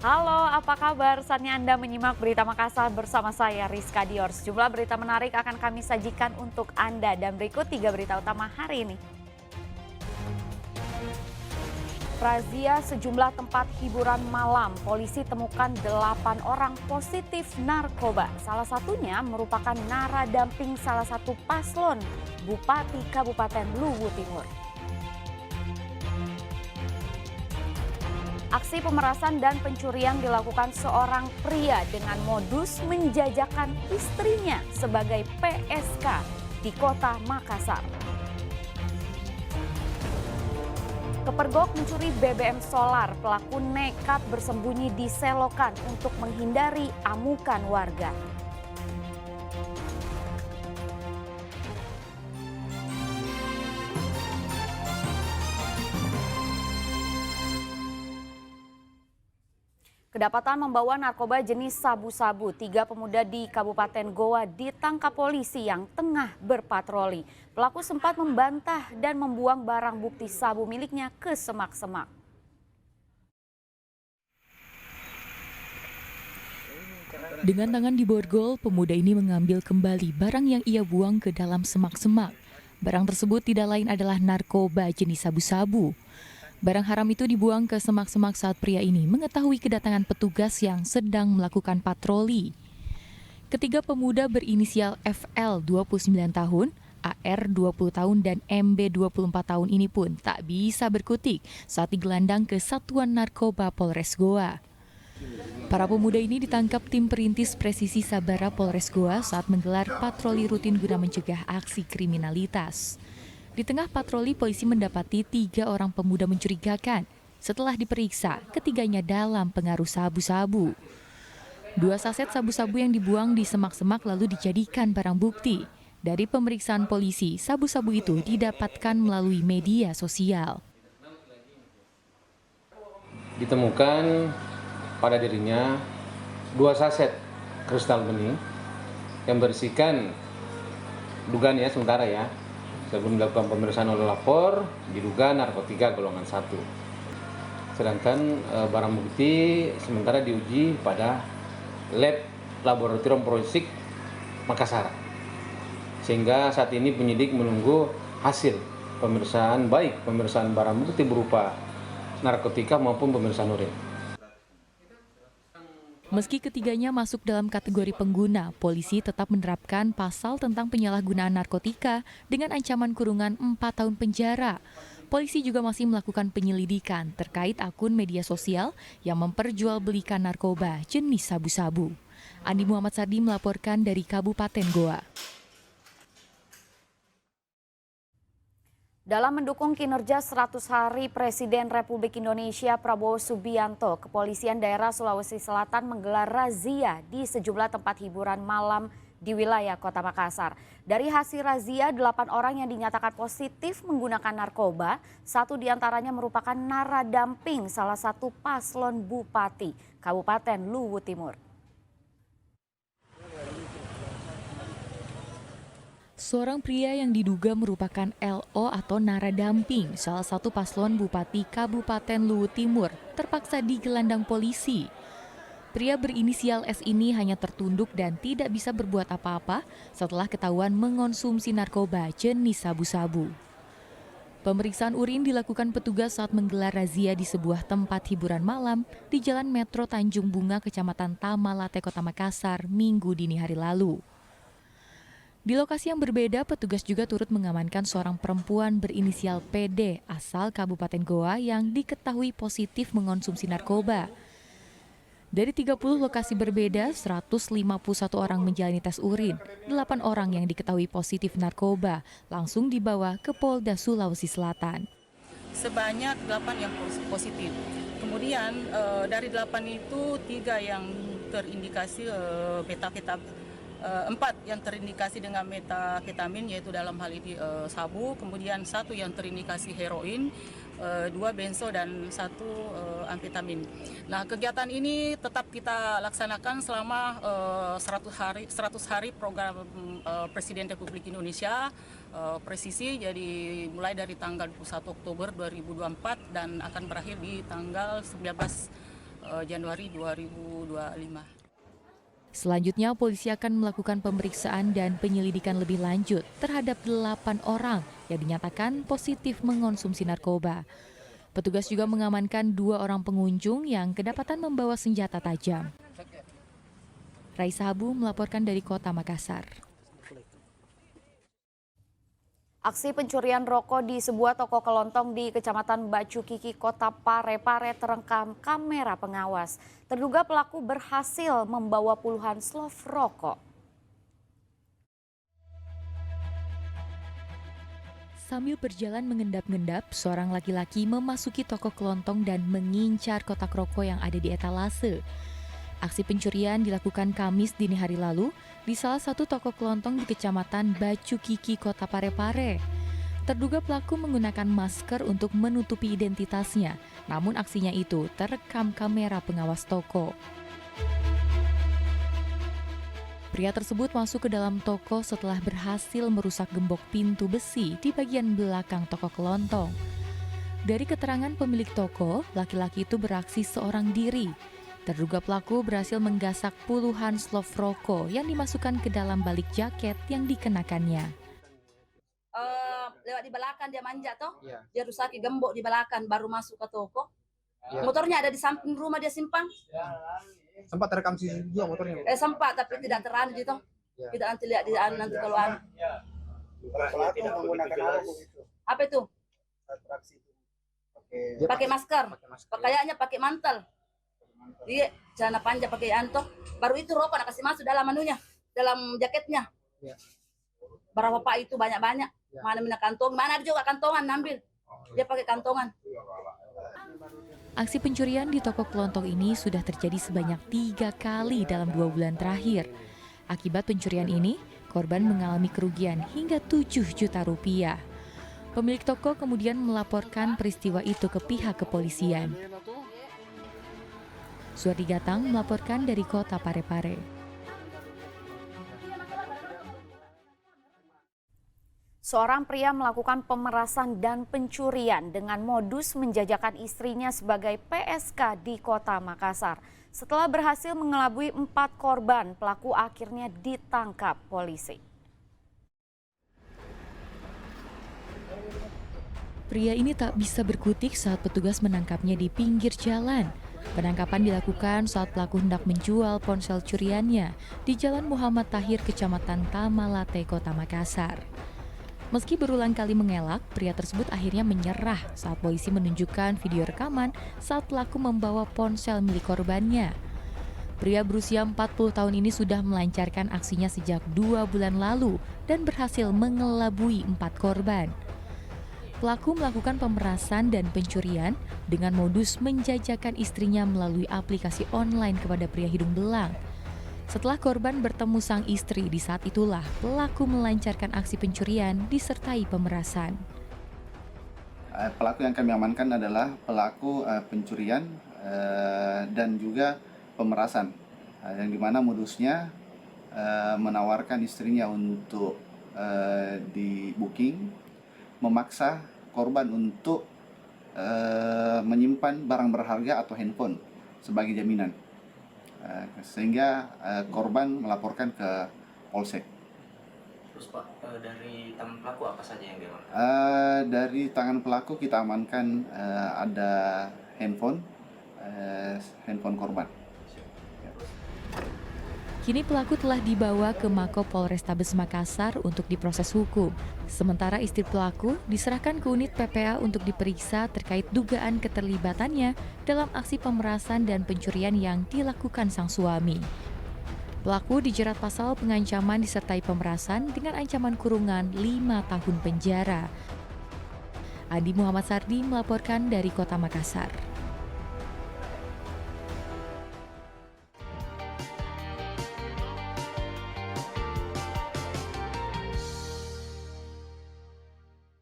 Halo, apa kabar? Saatnya Anda menyimak Berita Makassar bersama saya, Rizka Dior. Sejumlah berita menarik akan kami sajikan untuk Anda. Dan berikut 3 berita utama hari ini. Razia sejumlah tempat hiburan malam. Polisi temukan 8 orang positif narkoba. Salah satunya merupakan naradamping salah satu paslon, Bupati Kabupaten Luwu Timur. Aksi pemerasan dan pencurian dilakukan seorang pria dengan modus menjajakan istrinya sebagai PSK di kota Makassar. Kepergok mencuri BBM solar, pelaku nekat bersembunyi di selokan untuk menghindari amukan warga. Kedapatan membawa narkoba jenis sabu-sabu, 3 pemuda di Kabupaten Goa ditangkap polisi yang tengah berpatroli. Pelaku sempat membantah dan membuang barang bukti sabu miliknya ke semak-semak. Dengan tangan di borgol, pemuda ini mengambil kembali barang yang ia buang ke dalam semak-semak. Barang tersebut tidak lain adalah narkoba jenis sabu-sabu. Barang haram itu dibuang ke semak-semak saat pria ini mengetahui kedatangan petugas yang sedang melakukan patroli. Ketiga pemuda berinisial FL 29 tahun, AR 20 tahun dan MB 24 tahun ini pun tak bisa berkutik saat digelandang ke Satuan Narkoba Polres Goa. Para pemuda ini ditangkap tim perintis presisi Sabara Polres Goa saat menggelar patroli rutin guna mencegah aksi kriminalitas. Di tengah patroli, polisi mendapati 3 orang pemuda mencurigakan. Setelah diperiksa, ketiganya dalam pengaruh sabu-sabu. 2 saset sabu-sabu yang dibuang di semak-semak lalu dijadikan barang bukti. Dari pemeriksaan polisi, sabu-sabu itu didapatkan melalui media sosial. Ditemukan pada dirinya 2 saset kristal bening yang berisikan dugaan sementara sebelum dilakukan pemeriksaan oleh lapor diduga narkotika golongan 1. Sedangkan barang bukti sementara diuji pada lab laboratorium forensik Makassar. Sehingga saat ini penyidik menunggu hasil pemeriksaan, baik pemeriksaan barang bukti berupa narkotika maupun pemeriksaan urin. Meski ketiganya masuk dalam kategori pengguna, polisi tetap menerapkan pasal tentang penyalahgunaan narkotika dengan ancaman kurungan 4 tahun penjara. Polisi juga masih melakukan penyelidikan terkait akun media sosial yang memperjualbelikan narkoba jenis sabu-sabu. Andi Muhammad Sardi melaporkan dari Kabupaten Goa. Dalam mendukung kinerja 100 hari Presiden Republik Indonesia Prabowo Subianto, Kepolisian Daerah Sulawesi Selatan menggelar razia di sejumlah tempat hiburan malam di wilayah Kota Makassar. Dari hasil razia, 8 orang yang dinyatakan positif menggunakan narkoba, 1 diantaranya merupakan naradamping salah satu paslon Bupati Kabupaten Luwu Timur. Seorang pria yang diduga merupakan LO atau naradamping, salah satu paslon Bupati Kabupaten Luwu Timur, terpaksa digelandang polisi. Pria berinisial S ini hanya tertunduk dan tidak bisa berbuat apa-apa setelah ketahuan mengonsumsi narkoba jenis sabu-sabu. Pemeriksaan urin dilakukan petugas saat menggelar razia di sebuah tempat hiburan malam di Jalan Metro Tanjung Bunga, Kecamatan Tamalate, Kota Makassar, Minggu dini hari lalu. Di lokasi yang berbeda, petugas juga turut mengamankan seorang perempuan berinisial PD asal Kabupaten Goa yang diketahui positif mengonsumsi narkoba. Dari 30 lokasi berbeda, 151 orang menjalani tes urin, 8 orang yang diketahui positif narkoba langsung dibawa ke Polda Sulawesi Selatan. Sebanyak 8 yang positif. Kemudian dari 8 itu 3 yang terindikasi metaketamin. 4 yang terindikasi dengan metaketamin, yaitu dalam hal ini sabu, kemudian 1 yang terindikasi heroin, 2 benzo dan 1 amfetamin. Nah, kegiatan ini tetap kita laksanakan selama 100 hari program Presiden Republik Indonesia presisi, jadi mulai dari tanggal 21 Oktober 2024 dan akan berakhir di tanggal 19 Januari 2025. Selanjutnya, polisi akan melakukan pemeriksaan dan penyelidikan lebih lanjut terhadap 8 orang yang dinyatakan positif mengonsumsi narkoba. Petugas juga mengamankan 2 orang pengunjung yang kedapatan membawa senjata tajam. Raisa Habu melaporkan dari Kota Makassar. Aksi pencurian rokok di sebuah toko kelontong di Kecamatan Bacu Kiki, Kota Parepare terekam kamera pengawas. Terduga pelaku berhasil membawa puluhan slov rokok. Sambil berjalan mengendap-endap, seorang laki-laki memasuki toko kelontong dan mengincar kotak rokok yang ada di etalase. Aksi pencurian dilakukan Kamis dini hari lalu di salah satu toko kelontong di Kecamatan Bacu Kiki, Kota Parepare. Terduga pelaku menggunakan masker untuk menutupi identitasnya, namun aksinya itu terekam kamera pengawas toko. Pria tersebut masuk ke dalam toko setelah berhasil merusak gembok pintu besi di bagian belakang toko kelontong. Dari keterangan pemilik toko, laki-laki itu beraksi seorang diri. Terduga pelaku berhasil menggasak puluhan slov rokok yang dimasukkan ke dalam balik jaket yang dikenakannya. Lewat di belakang dia manjat toh, dia rusaki gembok di belakang baru masuk ke toko. Motornya ada di samping rumah dia simpan. Sempat terekam CCTV motornya. Sempat tapi tidak terang gitu. Tidak nanti lihat di nanti kalau Pelaku menggunakan apa itu? Pakai masker. Kayaknya pakai mantel. Iya, celana panjang pakai anto. Baru itu rokok nak kasih masuk dalam anunya, dalam jaketnya. Berapa pak itu banyak-banyak. Mana mina kantong, mana ada juga kantongan ambil. Dia pakai kantongan. Aksi pencurian di toko kelontong ini sudah terjadi sebanyak 3 kali dalam 2 bulan terakhir. Akibat pencurian ini, korban mengalami kerugian hingga 7 juta rupiah. Pemilik toko kemudian melaporkan peristiwa itu ke pihak kepolisian. Suardi Gatang melaporkan dari Kota Parepare. Seorang pria melakukan pemerasan dan pencurian dengan modus menjajakan istrinya sebagai PSK di Kota Makassar. Setelah berhasil mengelabui 4 korban, pelaku akhirnya ditangkap polisi. Pria ini tak bisa berkutik saat petugas menangkapnya di pinggir jalan. Penangkapan dilakukan saat pelaku hendak menjual ponsel curiannya di Jalan Muhammad Tahir, Kecamatan Tamalate, Kota Makassar. Meski berulang kali mengelak, pria tersebut akhirnya menyerah saat polisi menunjukkan video rekaman saat pelaku membawa ponsel milik korbannya. Pria berusia 40 tahun ini sudah melancarkan aksinya sejak 2 bulan lalu dan berhasil mengelabui 4 korban. Pelaku melakukan pemerasan dan pencurian dengan modus menjajakan istrinya melalui aplikasi online kepada pria hidung belang. Setelah korban bertemu sang istri, di saat itulah pelaku melancarkan aksi pencurian disertai pemerasan. Pelaku yang kami amankan adalah pelaku pencurian dan juga pemerasan, yang dimana modusnya menawarkan istrinya untuk di booking, memaksa korban untuk menyimpan barang berharga atau handphone sebagai jaminan, sehingga korban melaporkan ke Polsek. Terus Pak, dari tangan pelaku apa saja yang diamankan? Dari tangan pelaku kita amankan ada handphone korban. Kini pelaku telah dibawa ke Mako Polrestabes Makassar untuk diproses hukum. Sementara istri pelaku diserahkan ke unit PPA untuk diperiksa terkait dugaan keterlibatannya dalam aksi pemerasan dan pencurian yang dilakukan sang suami. Pelaku dijerat pasal pengancaman disertai pemerasan dengan ancaman kurungan 5 tahun penjara. Andi Muhammad Sardi melaporkan dari Kota Makassar.